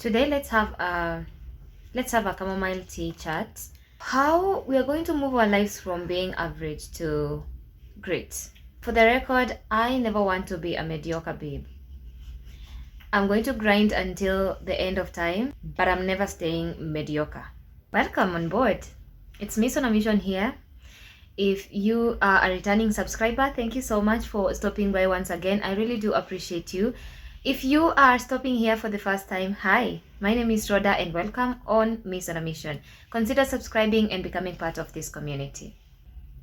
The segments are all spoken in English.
Today let's have a chamomile tea chat. How we are going to move our lives from being average to great. For the record, I never want to be a mediocre babe. I'm going to grind until the end of time, but I'm never staying mediocre. Welcome on board. It's Miss on a Mission here. If you are a returning subscriber, thank you so much for stopping by once again. I really do appreciate you. If you are stopping here for the first time, hi, my name is Rhoda and welcome on Miss on a Mission. Consider subscribing and becoming part of this community.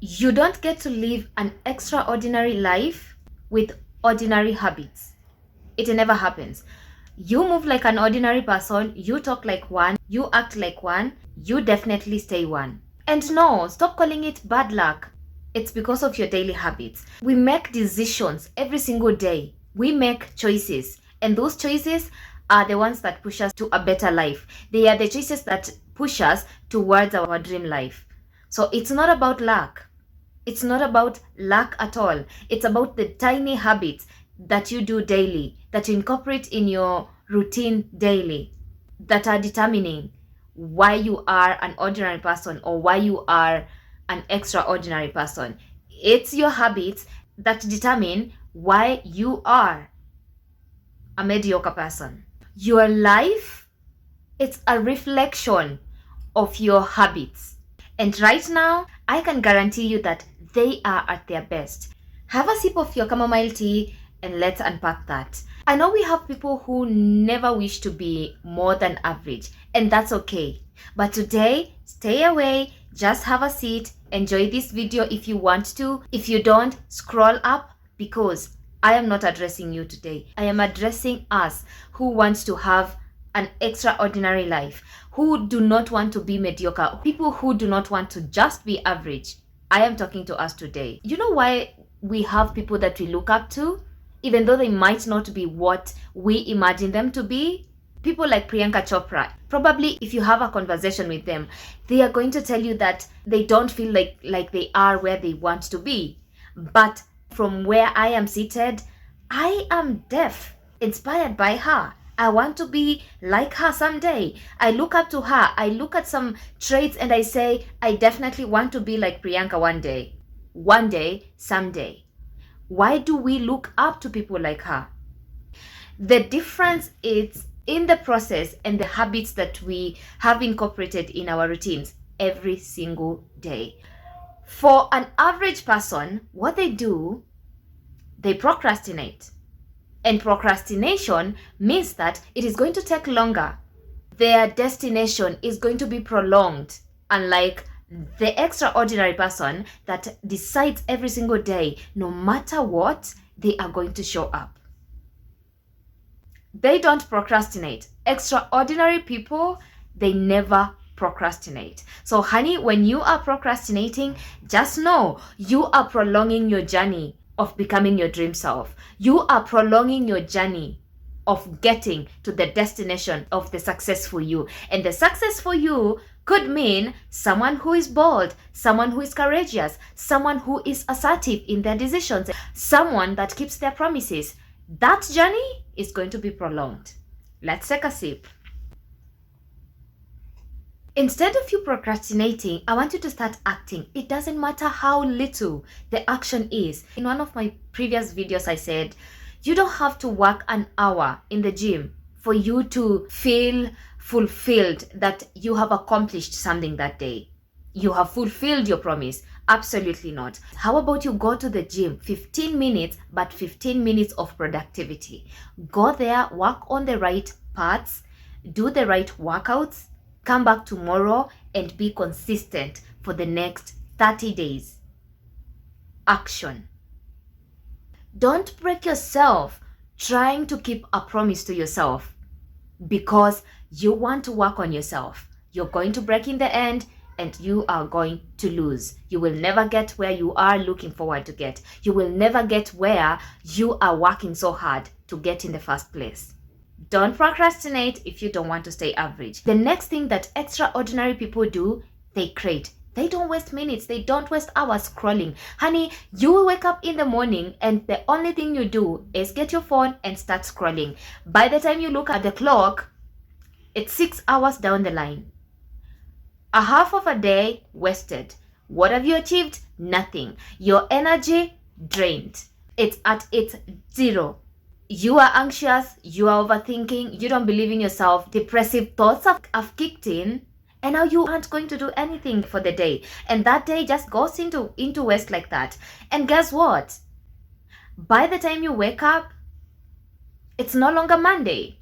You don't get to live an extraordinary life with ordinary habits. It never happens. You move like an ordinary person, you talk like one, you act like one, you definitely stay one. And no, stop calling it bad luck. It's because of your daily habits. We make decisions every single day. We make choices. And those choices are the ones that push us to a better life. They are the choices that push us towards our dream life. So it's not about luck. It's not about luck at all. It's about the tiny habits that you do daily, that you incorporate in your routine daily, that are determining why you are an ordinary person or why you are an extraordinary person. It's your habits that determine why you are a mediocre person. Your life, it's a reflection of your habits. And right now, I can guarantee you that they are at their best. Have a sip of your chamomile tea and let's unpack that. I know we have people who never wish to be more than average, and that's okay. But today, stay away, just have a seat, enjoy this video if you want to. If you don't, scroll up because I am not addressing you today. I am addressing us who wants to have an extraordinary life, who do not want to be mediocre, people who do not want to just be average. I am talking to us today. You know why we have people that we look up to? Even though they might not be what we imagine them to be. People like Priyanka Chopra, probably if you have a conversation with them, they are going to tell you that they don't feel like they are where they want to be. But from where I am seated, I am deaf, inspired by her. I want to be like her someday. I look up to her. I look at some traits and I say, I definitely want to be like Priyanka one day. One day, someday. Why do we look up to people like her? The difference is in the process and the habits that we have incorporated in our routines every single day. For an average person, what they do, they procrastinate. And procrastination means that it is going to take longer. Their destination is going to be prolonged, unlike the extraordinary person that decides every single day, no matter what, they are going to show up. They don't procrastinate. Extraordinary people, they never procrastinate. So honey, when you are procrastinating, just know you are prolonging your journey of becoming your dream self. You are prolonging your journey of getting to the destination of the successful you. And the successful you could mean someone who is bold, someone who is courageous, someone who is assertive in their decisions, someone that keeps their promises. That journey is going to be prolonged. Let's take a sip. Instead of you procrastinating, I want you to start acting. It doesn't matter how little the action is. In one of my previous videos, I said, you don't have to work an hour in the gym for you to feel fulfilled that you have accomplished something that day. You have fulfilled your promise. Absolutely not. How about you go to the gym 15 minutes, but 15 minutes of productivity. Go there, work on the right parts, do the right workouts, come back tomorrow and be consistent for the next 30 days. Action. Don't break yourself trying to keep a promise to yourself because you want to work on yourself. You're going to break in the end and you are going to lose. You will never get where you are looking forward to get. You will never get where you are working so hard to get in the first place. Don't procrastinate if you don't want to stay average. The next thing that extraordinary people do, they create. They don't waste minutes. They don't waste hours scrolling. Honey, you will wake up in the morning and the only thing you do is get your phone and start scrolling. By the time you look at the clock, It's 6 hours down the line. A half of a day wasted. What have you achieved? Nothing. Your energy drained. It's at its zero. You are anxious, you are overthinking, you don't believe in yourself, depressive thoughts have kicked in, and now you aren't going to do anything for the day. And that day just goes into waste like that. And guess what? By the time you wake up, it's no longer Monday.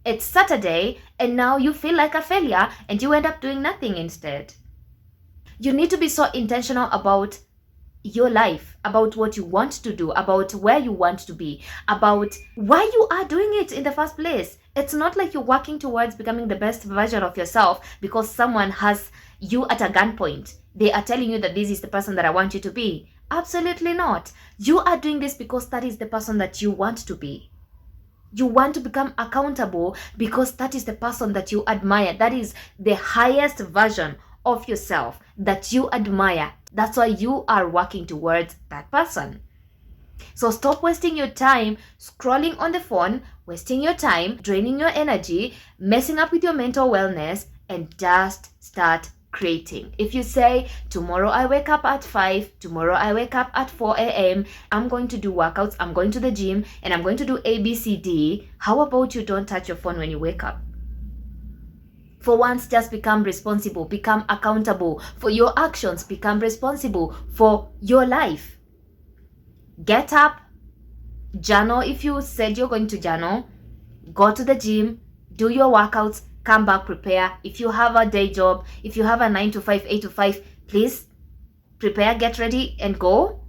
It's Saturday, and now you feel like a failure and you end up doing nothing instead. You need to be so intentional about your life, about what you want to do, about where you want to be, about why you are doing it in the first place. It's not like you're working towards becoming the best version of yourself because someone has you at a gunpoint. They are telling you that this is the person that I want you to be. Absolutely not. You are doing this because that is the person that you want to be. You want to become accountable because that is the person that you admire. That is the highest version of yourself that you admire. That's why you are working towards that person. So stop wasting your time scrolling on the phone, wasting your time, draining your energy, messing up with your mental wellness, and just start creating. If you say, tomorrow I wake up at 5, tomorrow I wake up at 4 a.m., I'm going to do workouts, I'm going to the gym, and I'm going to do ABCD, how about you don't touch your phone when you wake up? For once, just become responsible, become accountable for your actions, become responsible for your life. Get up, journal if you said you're going to journal, go to the gym, do your workouts, come back, prepare. If you have a day job, if you have a 9 to 5, 8 to 5, please prepare, get ready, and go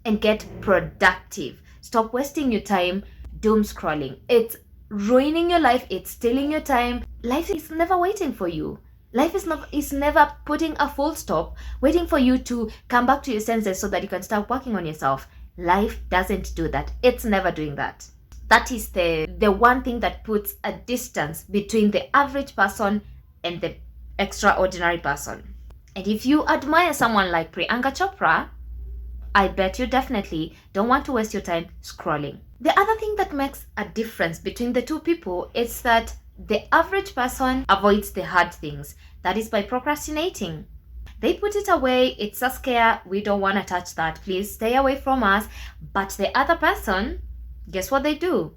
and get productive. Stop wasting your time doom scrolling. It's ruining your life. It's stealing your time. Life is never waiting for you. Life is never putting a full stop, waiting for you to come back to your senses so that you can start working on yourself. Life doesn't do that. It's never doing that. That is the one thing that puts a distance between the average person and the extraordinary person. And if you admire someone like Priyanka Chopra, I bet you definitely don't want to waste your time scrolling. The other thing that makes a difference between the two people is that the average person avoids the hard things. That is by procrastinating. They put it away, it's a scare, we don't want to touch that, please stay away from us. But the other person, guess what they do?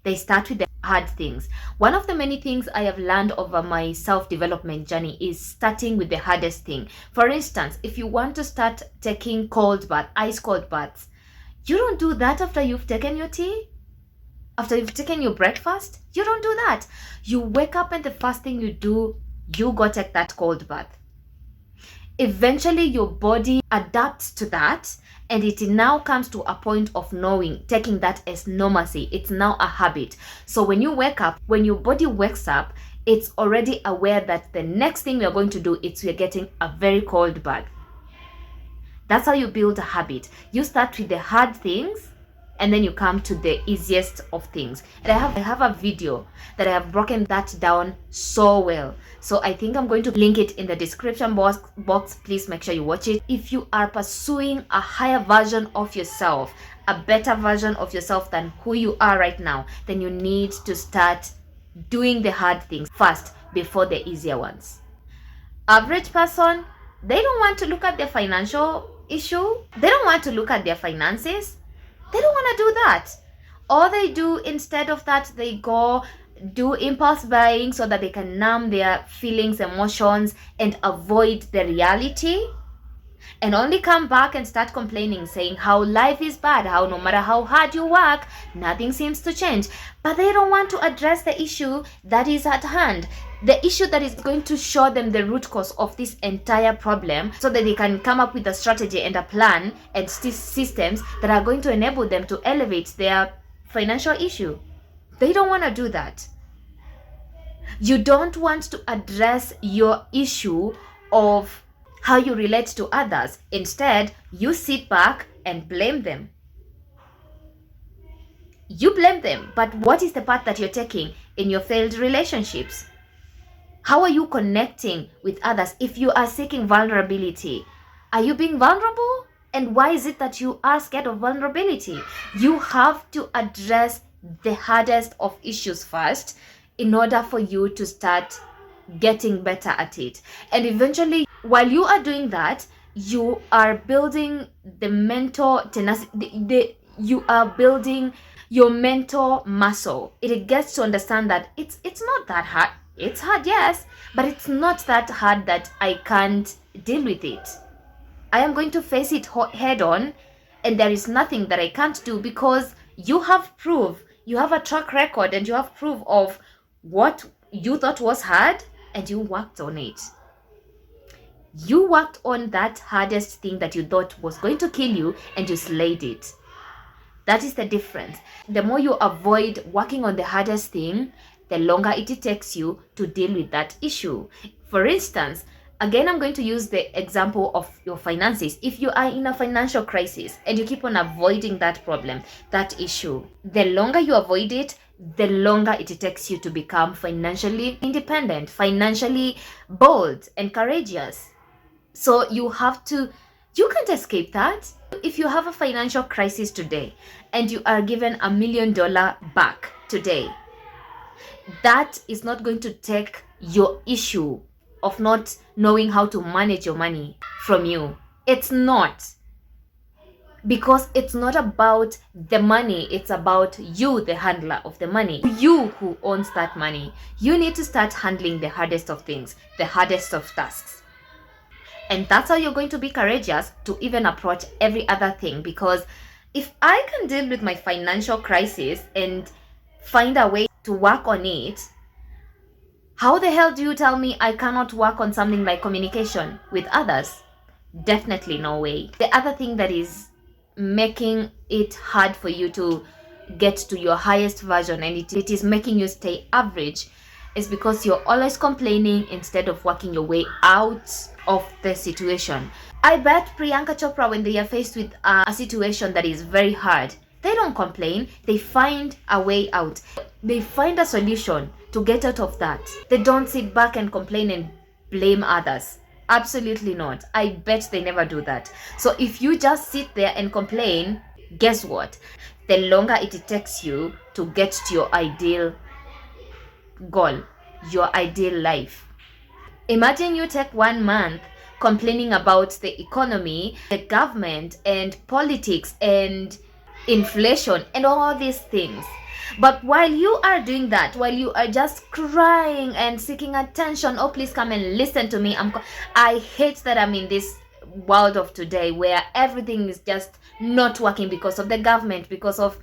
They start with the hard things. One of the many things I have learned over my self-development journey is starting with the hardest thing. For instance, if you want to start taking ice cold baths, you don't do that after you've taken your tea, after you've taken your breakfast. You don't do that. You wake up and the first thing you do, you go take that cold bath. Eventually your body adapts to that, and it now comes to a point of knowing, taking that as normalcy. It's now a habit. So when you wake up, when your body wakes up, it's already aware that the next thing we're going to do is we're getting a very cold bath. That's how you build a habit. You start with the hard things, and then you come to the easiest of things. And I have a video that I have broken that down so well. So I think I'm going to link it in the description box. Please make sure you watch it. If you are pursuing a higher version of yourself, a better version of yourself than who you are right now, then you need to start doing the hard things first before the easier ones. Average person, they don't want to look at their financial issue. They don't want to look at their finances. They don't want to do that. All they do instead of that, they go do impulse buying so that they can numb their feelings, emotions, and avoid the reality, and only come back and start complaining, saying how life is bad, how no matter how hard you work, nothing seems to change. But they don't want to address the issue that is at hand, the issue that is going to show them the root cause of this entire problem, so that they can come up with a strategy and a plan and systems that are going to enable them to elevate their financial issue. They don't want to do that. You don't want to address your issue of how you relate to others. Instead, you sit back and blame them. You blame them, but what is the path that you're taking in your failed relationships? How are you connecting with others if you are seeking vulnerability? Are you being vulnerable? And why is it that you are scared of vulnerability? You have to address the hardest of issues first in order for you to start getting better at it. And eventually, while you are doing that, you are building the mental tenacity, you are building your mental muscle. It gets to understand that it's not that hard. It's hard, yes, but it's not that hard that I can't deal with it. I am going to face it head on, and there is nothing that I can't do, because you have proof, you have a track record, and you have proof of what you thought was hard, and you worked on it. You worked on that hardest thing that you thought was going to kill you, and you slayed it. That is the difference. The more you avoid working on the hardest thing, the longer it takes you to deal with that issue. For instance, again, I'm going to use the example of your finances. If you are in a financial crisis and you keep on avoiding that problem, that issue, the longer you avoid it, the longer it takes you to become financially independent, financially bold and courageous. So you can't escape that. If you have a financial crisis today and you are given $1 million back today, that is not going to take your issue of not knowing how to manage your money from you. It's not. Because it's not about the money, it's about you, the handler of the money. You who owns that money. You need to start handling the hardest of things, the hardest of tasks. And that's how you're going to be courageous to even approach every other thing. Because if I can deal with my financial crisis and find a way to work on it, how the hell do you tell me I cannot work on something like communication with others? Definitely no way. The other thing that is making it hard for you to get to your highest version, and it is making you stay average, is because you're always complaining instead of working your way out of the situation. I bet Priyanka Chopra, when they are faced with a situation that is very hard, they don't complain. They find a way out. They find a solution to get out of that. They don't sit back and complain and blame others. Absolutely not. I bet they never do that. So if you just sit there and complain, guess what? The longer it takes you to get to your ideal goal, your ideal life. Imagine you take 1 month complaining about the economy, the government, and politics, and inflation, and all these things. But while you are doing that, while you are just crying and seeking attention, oh please come and listen to me, I hate that I'm in this world of today where everything is just not working because of the government, because of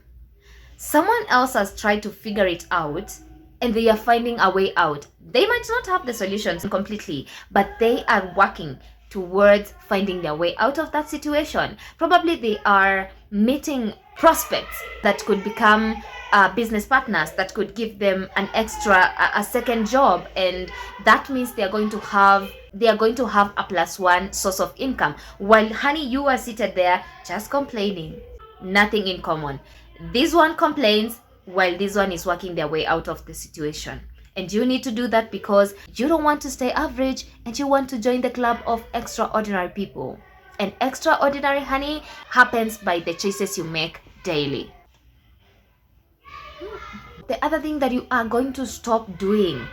someone else has tried to figure it out and they are finding a way out. They might not have the solutions completely, but they are working towards finding their way out of that situation. Probably they are meeting prospects that could become business partners, that could give them an extra, a second job, and that means they are going to have a +1 source of income. While honey, you are seated there just complaining, nothing in common. This one complains while this one is working their way out of the situation. And you need to do that because you don't want to stay average and you want to join the club of extraordinary people. And extraordinary, honey, happens by the choices you make daily. The other thing that you are going to stop doing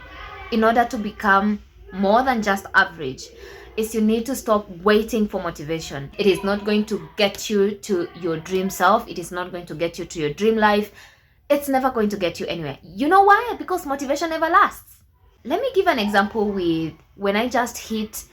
in order to become more than just average is you need to stop waiting for motivation. It is not going to get you to your dream self. It is not going to get you to your dream life. It's never going to get you anywhere. You know why? Because motivation never lasts. Let me give an example with when I just hit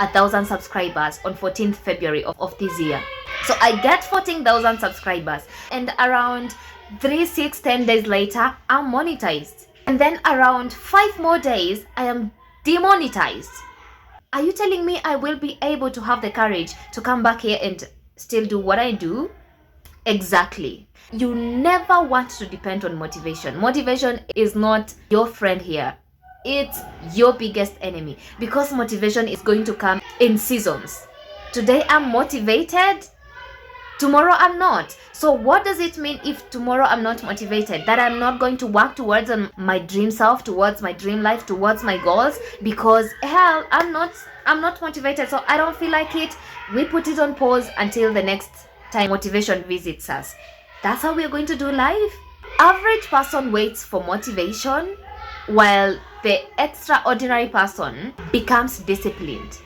1,000 subscribers on 14th February of this year. So I get 14,000 subscribers and around 3, 6, 10 days later, I'm monetized. And then around 5 more days, I am demonetized. Are you telling me I will be able to have the courage to come back here and still do what I do? Exactly. You never want to depend on motivation. Motivation is not your friend here. It's your biggest enemy because motivation is going to come in seasons. Today I'm motivated, tomorrow I'm not. So what does it mean if tomorrow I'm not motivated? That I'm not going to work towards my dream self, towards my dream life, towards my goals? Because hell, I'm not motivated, so I don't feel like it. We put it on pause until the next time motivation visits us. That's how we're going to do life. Average person waits for motivation while the extraordinary person becomes disciplined.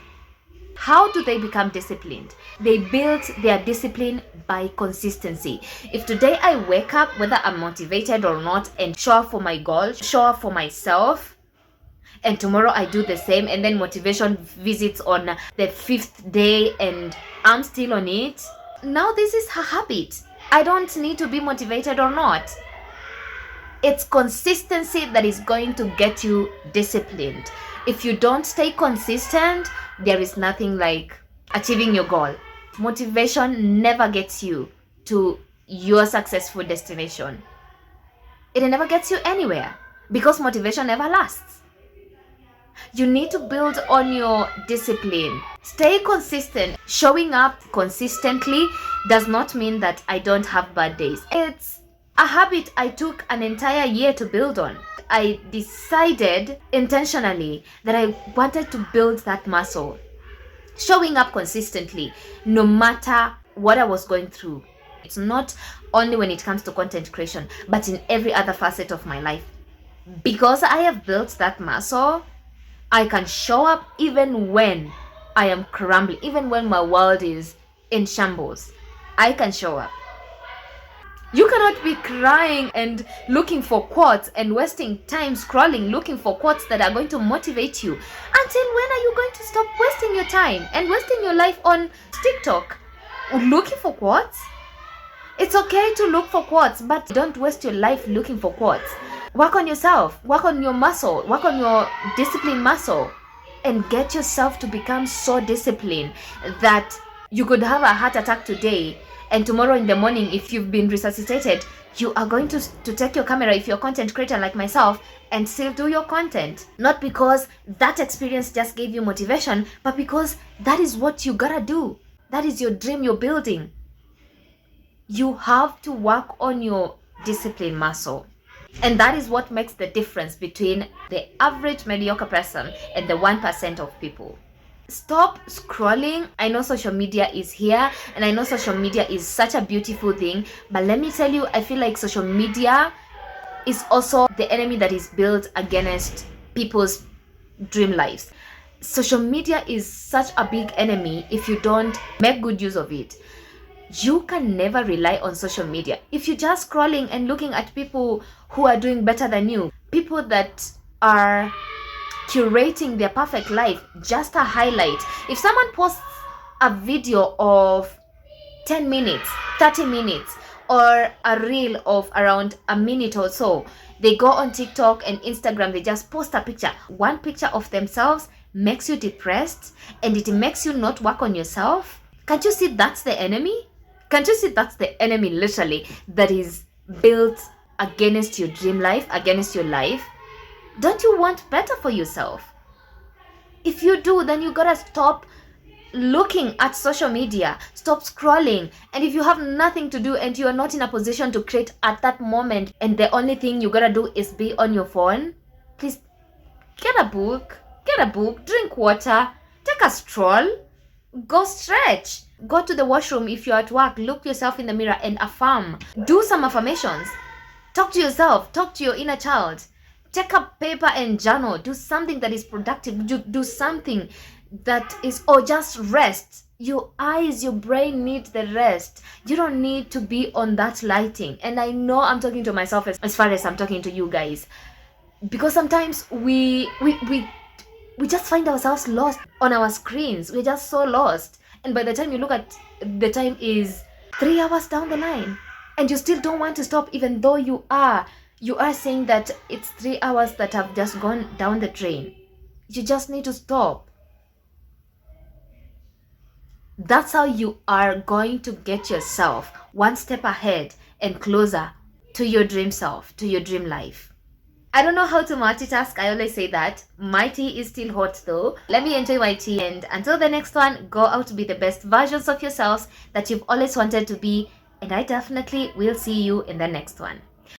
How do they become disciplined? They build their discipline by consistency. If today I wake up, whether I'm motivated or not, and show up for my goal, show up for myself, and tomorrow I do the same, and then motivation visits on the 5th day and I'm still on it, now this is a habit. I don't need to be motivated or not. It's consistency that is going to get you disciplined. If you don't stay consistent, there is nothing like achieving your goal. Motivation never gets you to your successful destination. It never gets you anywhere because motivation never lasts. You need to build on your discipline. Stay consistent. Showing up consistently does not mean that I don't have bad days. It's a habit I took an entire year to build on. I decided intentionally that I wanted to build that muscle. Showing up consistently, no matter what I was going through. It's not only when it comes to content creation, but in every other facet of my life. Because I have built that muscle, I can show up even when I am crumbling, even when my world is in shambles. I can show up. You cannot be crying and looking for quotes and wasting time scrolling looking for quotes that are going to motivate you. Until when are you going to stop wasting your time and wasting your life on TikTok looking for quotes? It's okay to look for quotes, but don't waste your life looking for quotes. Work on yourself, work on your muscle, work on your discipline muscle, and get yourself to become so disciplined that you could have a heart attack today, and tomorrow in the morning, if you've been resuscitated, you are going to take your camera, if you're a content creator like myself, and still do your content. Not because that experience just gave you motivation, but because that is what you gotta do. That is your dream you're building. You have to work on your discipline muscle. And that is what makes the difference between the average mediocre person and the 1% of people. Stop scrolling. I know social media is here, and I know social media is such a beautiful thing, but let me tell you, I feel like social media is also the enemy that is built against people's dream lives. Social media is such a big enemy if you don't make good use of it. You can never rely on social media. If you're just scrolling and looking at people who are doing better than you, people that are curating their perfect life, just a highlight. If someone posts a video of 10 minutes, 30 minutes, or a reel of around a minute or so, they go on TikTok and Instagram, they just post a picture. One picture of themselves makes you depressed, and it makes you not work on yourself. Can't you see that's the enemy? Can't you see that's the enemy literally that is built against your dream life, against your life? Don't you want better for yourself? If you do, then you gotta stop looking at social media, stop scrolling. And if you have nothing to do and you are not in a position to create at that moment, and the only thing you gotta do is be on your phone, please get a book, drink water, take a stroll, go stretch, go to the washroom. If you're at work, look yourself in the mirror and affirm. Do some affirmations. Talk to yourself, talk to your inner child. Take a paper and journal. Do something that is productive. Do something that is, or just rest. Your eyes, your brain need the rest. You don't need to be on that lighting. And I know I'm talking to myself as far as I'm talking to you guys, because sometimes we just find ourselves lost on our screens. We're just so lost. And by the time you look at the time is 3 hours down the line, and you still don't want to stop, even though you are saying that it's 3 hours that have just gone down the drain. You just need to stop. That's how you are going to get yourself one step ahead and closer to your dream self, to your dream life. I don't know how to multitask. I always say that. My tea is still hot though. Let me enjoy my tea, and until the next one, go out to be the best versions of yourselves that you've always wanted to be, and I definitely will see you in the next one.